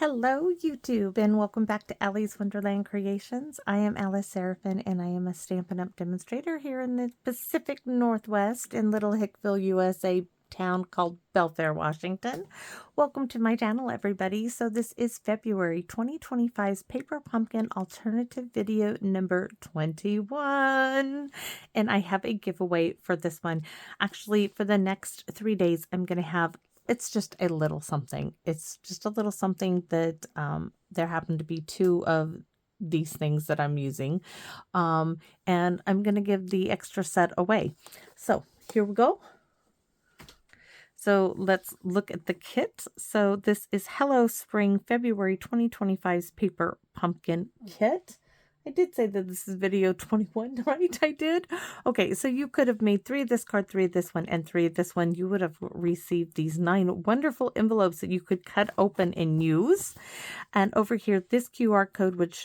Hello, YouTube, and welcome back to Allie's Wonderland Creations. I am Alice Seraphin, and I am a Stampin' Up! Demonstrator here in the Pacific Northwest in Little Hickville, USA town called Belfair, Washington. Welcome to my channel, everybody. So this is February 2025's Paper Pumpkin Alternative video number 21. And I have a giveaway for this one. Actually, for the next 3 days, I'm going to have it's just a little something. It's just a little something that there happen to be two of these things that I'm using. And I'm going to give the extra set away. So here we go. So let's look at the kit. So this is Hello Spring February 2025's Paper Pumpkin Kit. I did say that this is video 21, right? I did. Okay, so you could have made 3 of this card, 3 of this one, and 3 of this one. You would have received these 9 wonderful envelopes that you could cut open and use. And over here, this QR code would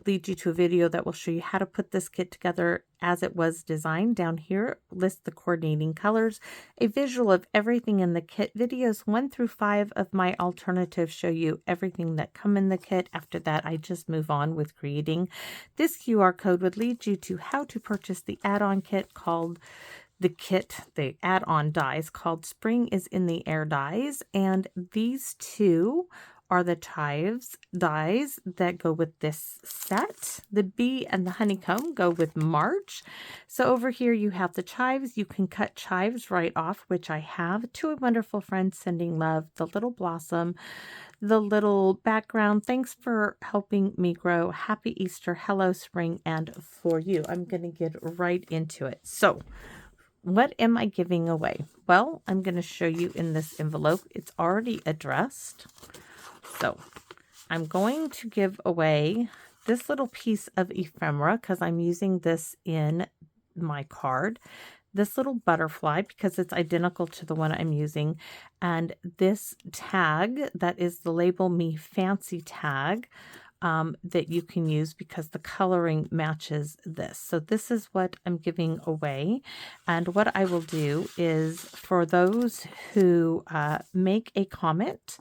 lead you to a video that will show you how to put this kit together as it was designed. Down here, list the coordinating colors, a visual of everything in the kit. Videos 1 through 5 of my alternatives show you everything that come in the kit. After that, I just move on with creating. This QR code would lead you to how to purchase the add-on kit called the add-on dies called Spring is in the Air dies. And these two are the chives dies that go with this set. The bee and the honeycomb go with March. So over here you have the chives. You can cut chives right off, which I have. To a wonderful friend sending love, the little blossom, the little background. Thanks for helping me grow. Happy Easter, hello spring, and for you. I'm going to get right into it. So what am I giving away? Well, I'm going to show you in this envelope. It's already addressed. So I'm going to give away this little piece of ephemera because I'm using this in my card. This little butterfly because it's identical to the one I'm using. And this tag that is the Label Me Fancy tag that you can use because the coloring matches this. So this is what I'm giving away. And what I will do is for those who make a comment,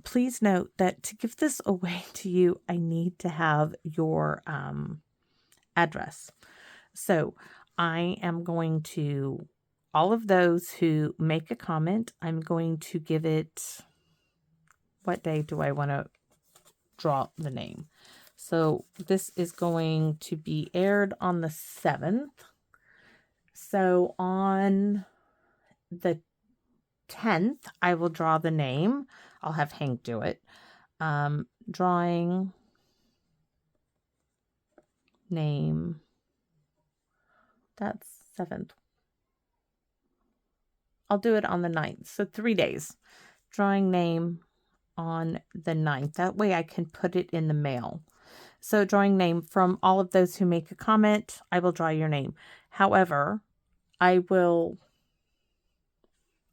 please note that to give this away to you, I need to have your address. So I am going to, all of those who make a comment, I'm going to give it, what day do I want to draw the name? So this is going to be aired on the 7th. So on the 10th, I will draw the name. I'll have Hank do it. Drawing name. That's 7th. I'll do it on the 9th. So 3 days. Drawing name on the 9th. That way I can put it in the mail. So drawing name from all of those who make a comment, I will draw your name. However, I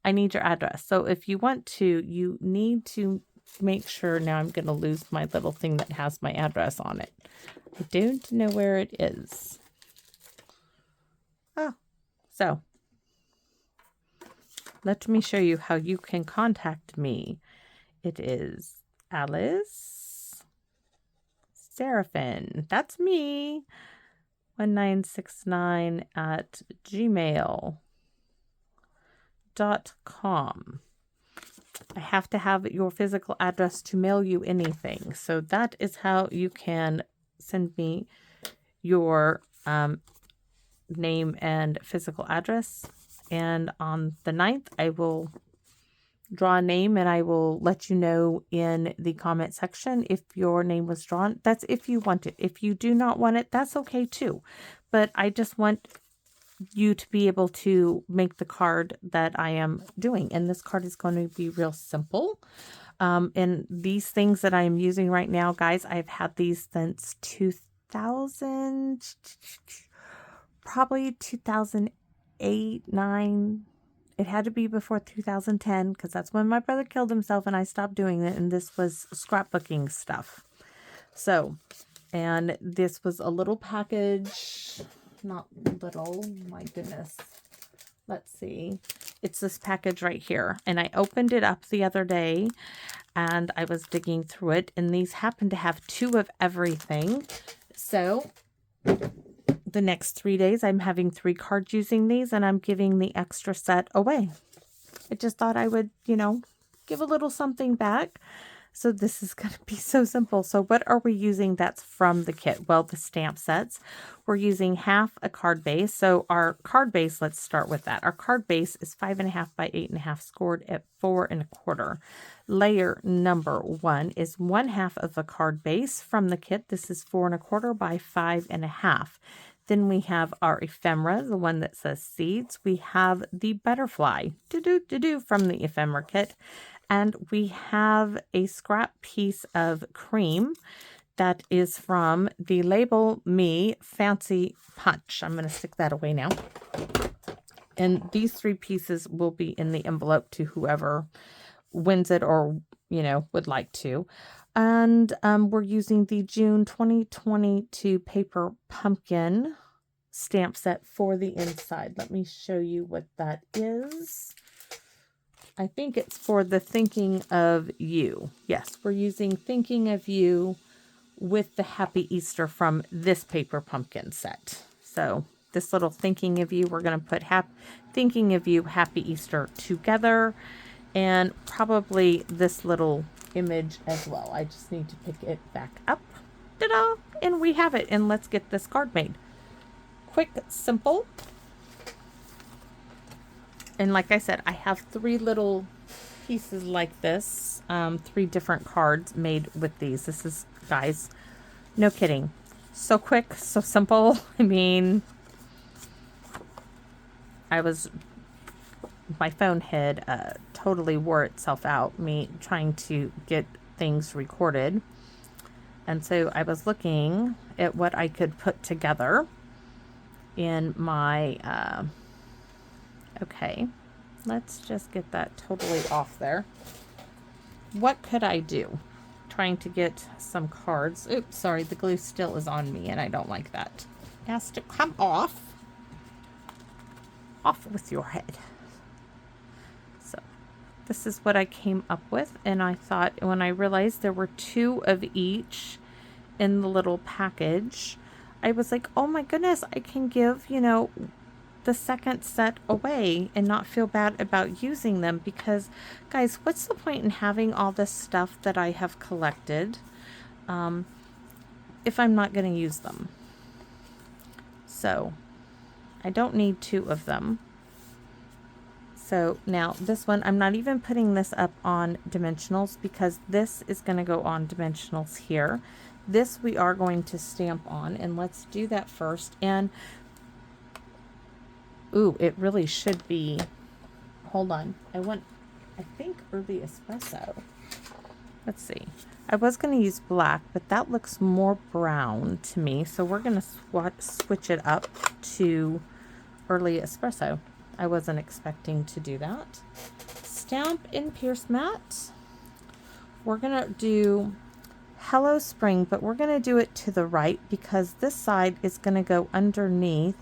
need your address. So if you want to, you need to make sure. Now I'm going to lose my little thing that has my address on it. I don't know where it is. Oh, so let me show you how you can contact me. It is Alice Seraphin. That's me. 1969 at gmail.com. I have to have your physical address to mail you anything. So that is how you can send me your name and physical address. And on the 9th, I will draw a name and I will let you know in the comment section if your name was drawn. That's if you want it. If you do not want it, that's okay too. But I just want you to be able to make the card that I am doing. And this card is going to be real simple. And these things that I am using right now, guys, I've had these since 2000, probably 2008, 9. It had to be before 2010 because that's when my brother killed himself and I stopped doing it. And this was scrapbooking stuff. So, and this was a little package. Not little, my goodness. Let's see. It's this package right here. And I opened it up the other day and I was digging through it, and these happen to have 2 of everything. So the next 3 days, I'm having 3 cards using these, and I'm giving the extra set away. I just thought I would, you know, give a little something back. So this is going to be so simple. So what are we using that's from the kit? Well, the stamp sets. We're using half a card base. So our card base, let's start with that. Our card base is 5.5 by 8.5, scored at 4 1/4. Layer number 1 is 1/2 of a card base from the kit. This is 4 1/4 by 5.5. Then we have our ephemera, the one that says seeds. We have the butterfly, from the ephemera kit. And we have a scrap piece of cream that is from the Label Me Fancy Punch. I'm going to stick that away now. And these 3 pieces will be in the envelope to whoever wins it or, you know, would like to. And we're using the June 2022 paper pumpkin stamp set for the inside. Let me show you what that is. I think it's for the Thinking of You. Yes, we're using Thinking of You with the Happy Easter from this paper pumpkin set. So this little Thinking of You, we're going to put Thinking of You, Happy Easter together, and probably this little image as well. I just need to pick it back up. Ta-da! And we have it. And let's get this card made. Quick, simple. And like I said, I have 3 little pieces like this, 3 different cards made with these. This is, guys, no kidding. So quick, so simple. I mean, my phone had totally wore itself out, me trying to get things recorded. And so I was looking at what I could put together in my, okay, let's just get that totally off there. What could I do? Trying to get some cards. Oops, sorry, the glue still is on me and I don't like that. It has to come off. Off with your head. So this is what I came up with, and I thought when I realized there were 2 of each in the little package, I was like, oh my goodness, I can give, you know, the second set away and not feel bad about using them, because guys, what's the point in having all this stuff that I have collected if I'm not going to use them? So I don't need 2 of them. So now this one, I'm not even putting this up on dimensionals because this is going to go on dimensionals here. This we are going to stamp on, and let's do that first. And ooh, it really should be, hold on, I think early espresso. Let's see. I was going to use black, but that looks more brown to me. So we're going to switch it up to early espresso. I wasn't expecting to do that. Stamp in Pierce Matte. We're going to do Hello Spring, but we're going to do it to the right because this side is going to go underneath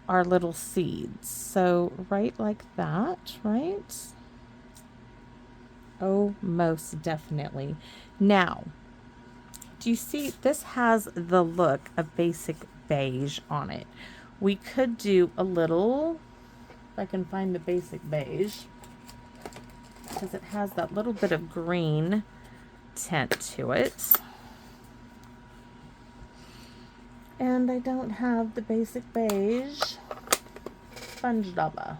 our little seeds. So right like that, right? Oh, most definitely. Now, do you see this has the look of basic beige on it? We could do a little, if I can find the basic beige, because it has that little bit of green tint to it. And I don't have the basic beige sponge double.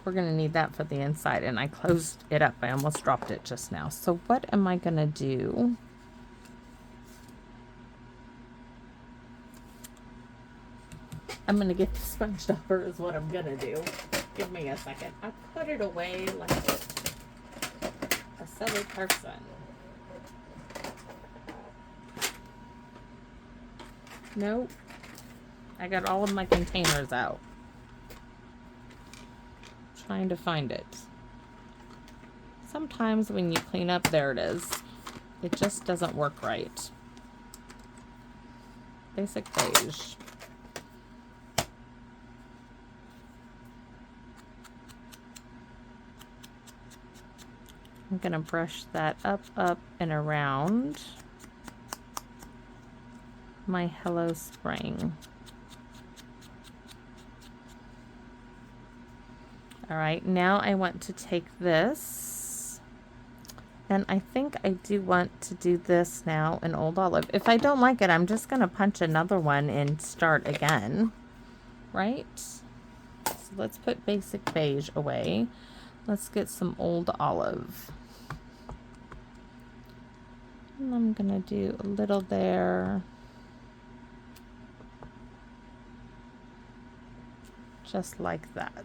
We're going to need that for the inside, and I closed it up. I almost dropped it just now. So what am I going to do? I'm going to get the sponge stopper is what I'm going to do. Give me a second. I put it away like a silly person. Nope. I got all of my containers out. Trying to find it. Sometimes when you clean up, there it is. It just doesn't work right. Basic beige. I'm going to brush that up, and around my Hello Spring. All right, now I want to take this, and I think I do want to do this now in Old Olive. If I don't like it, I'm just going to punch another one and start again, right? So let's put Basic Beige away. Let's get some Old Olive. And I'm going to do a little there. Just like that.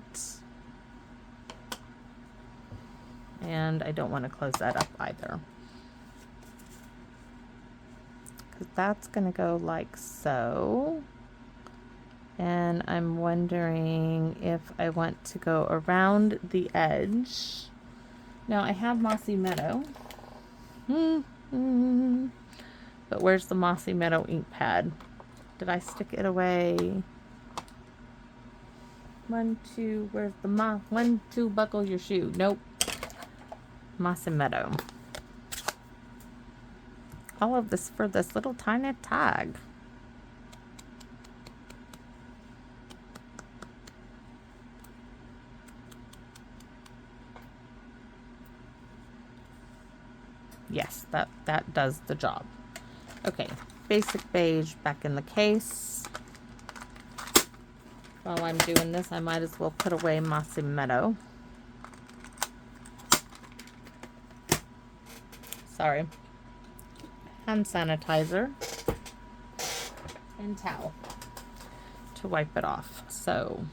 And I don't want to close that up either, because that's going to go like so. And I'm wondering if I want to go around the edge. Now I have Mossy Meadow. But where's the Mossy Meadow ink pad? Did I stick it away? 1, 2, where's the 1, 2, buckle your shoe. Nope. Mossy Meadow. All of this for this little tiny tag. Yes, that does the job. Okay, Basic Beige back in the case. While I'm doing this, I might as well put away Mossy Meadow. Sorry. Hand sanitizer and towel to wipe it off. So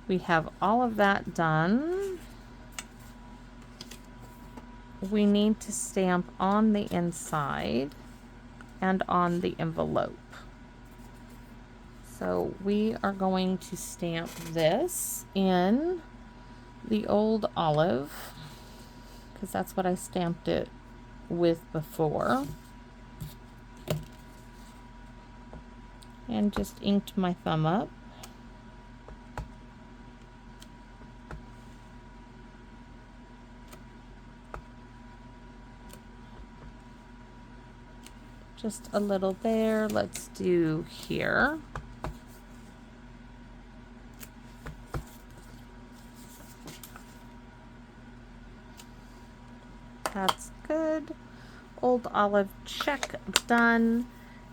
we have all of that done. We need to stamp on the inside and on the envelope. So we are going to stamp this in the Old Olive, because that's what I stamped it with before. And just inked my thumb up. Just a little there. Let's do here. That's good. Old Olive, check, done.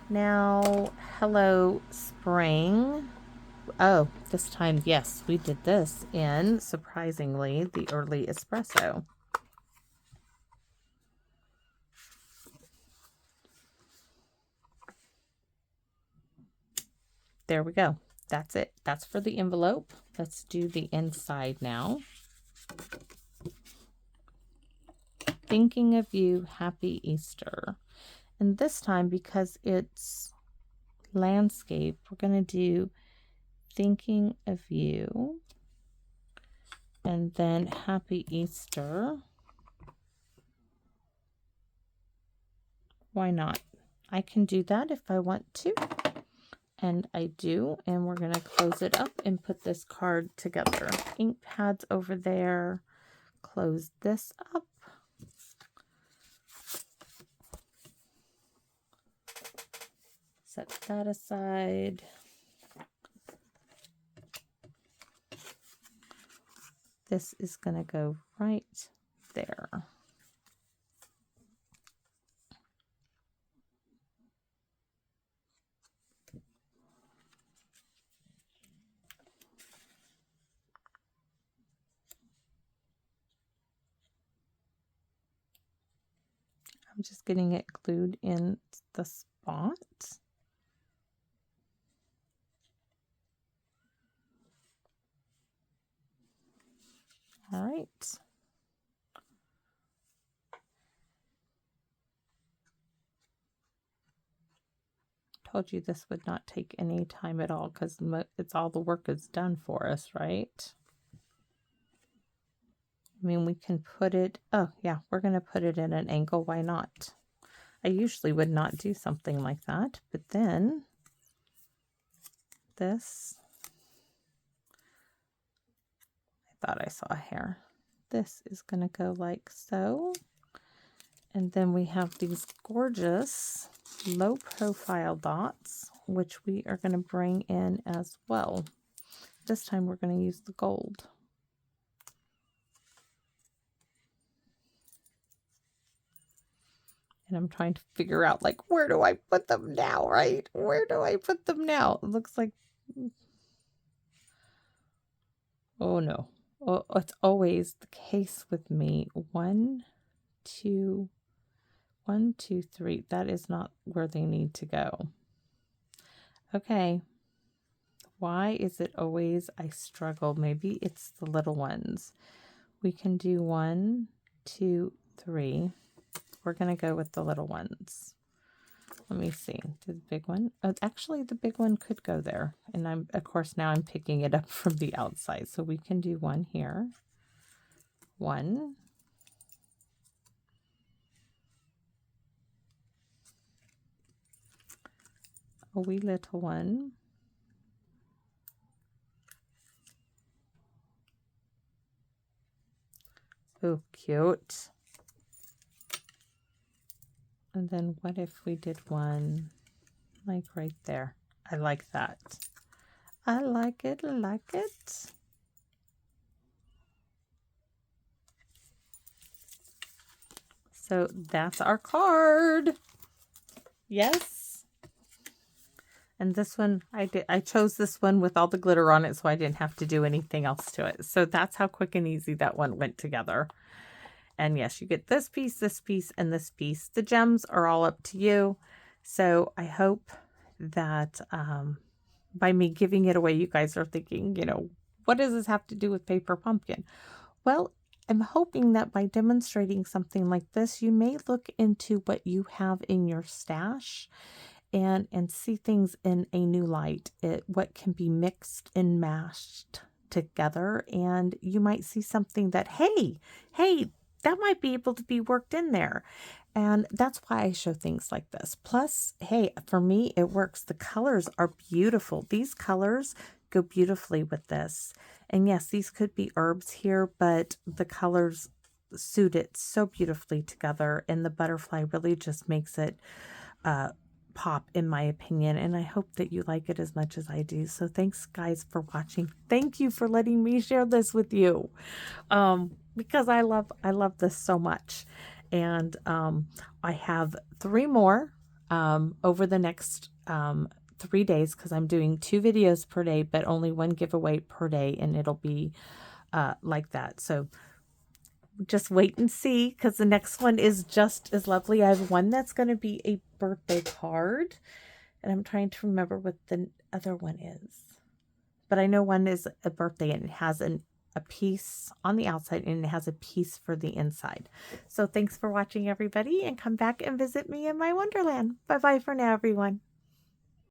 Now, Hello Spring. Oh, this time, yes, we did this in, surprisingly, the early espresso. There we go. That's it. That's for the envelope. Let's do the inside now. Thinking of you, happy Easter. And this time, because it's landscape, we're going to do thinking of you and then happy Easter. Why not? I can do that if I want to. And I do, and we're going to close it up and put this card together. Ink pads over there. Close this up. Set that aside. This is going to go right there. I'm just getting it glued in the spot. All right. Told you this would not take any time at all because it's all the work is done for us, right? I mean, we can put it, oh yeah, we're going to put it in an angle. Why not? I usually would not do something like that, but then this, thought I saw a hair. This is going to go like so. And then we have these gorgeous low profile dots, which we are going to bring in as well. This time we're going to use the gold. And I'm trying to figure out, like, where do I put them now, right? Where do I put them now? It looks like, oh no. Oh, it's always the case with me. 1, 2, 1, 2, 3. That is not where they need to go. Okay. Why is it always I struggle? Maybe it's the little ones. We can do 1, 2, 3. We're going to go with the little ones. Let me see. Did the big one? Oh, actually, the big one could go there. And of course, now I'm picking it up from the outside. So we can do 1 here. 1. A wee little one. Oh, cute. And then what if we did one like right there? I like that. I like it, I like it. So that's our card. Yes. And this one, I chose this one with all the glitter on it, so I didn't have to do anything else to it. So that's how quick and easy that one went together. And yes, you get this piece, and this piece. The gems are all up to you. So I hope that by me giving it away, you guys are thinking, you know, what does this have to do with paper pumpkin? Well, I'm hoping that by demonstrating something like this, you may look into what you have in your stash and see things in a new light. What can be mixed and mashed together, and you might see something that, hey, that might be able to be worked in there. And that's why I show things like this. Plus, hey, for me, it works. The colors are beautiful. These colors go beautifully with this. And yes, these could be herbs here, but the colors suit it so beautifully together. And the butterfly really just makes it pop, in my opinion. And I hope that you like it as much as I do. So thanks, guys, for watching. Thank you for letting me share this with you. Because I love this so much. And I have 3 more over the next 3 days, because I'm doing 2 videos per day, but only 1 giveaway per day, and it'll be like that. So just wait and see, because the next one is just as lovely. I have one that's going to be a birthday card, and I'm trying to remember what the other one is. But I know one is a birthday, and it has a piece on the outside, and it has a piece for the inside. So thanks for watching, everybody, and come back and visit me in my wonderland. Bye-bye for now, everyone.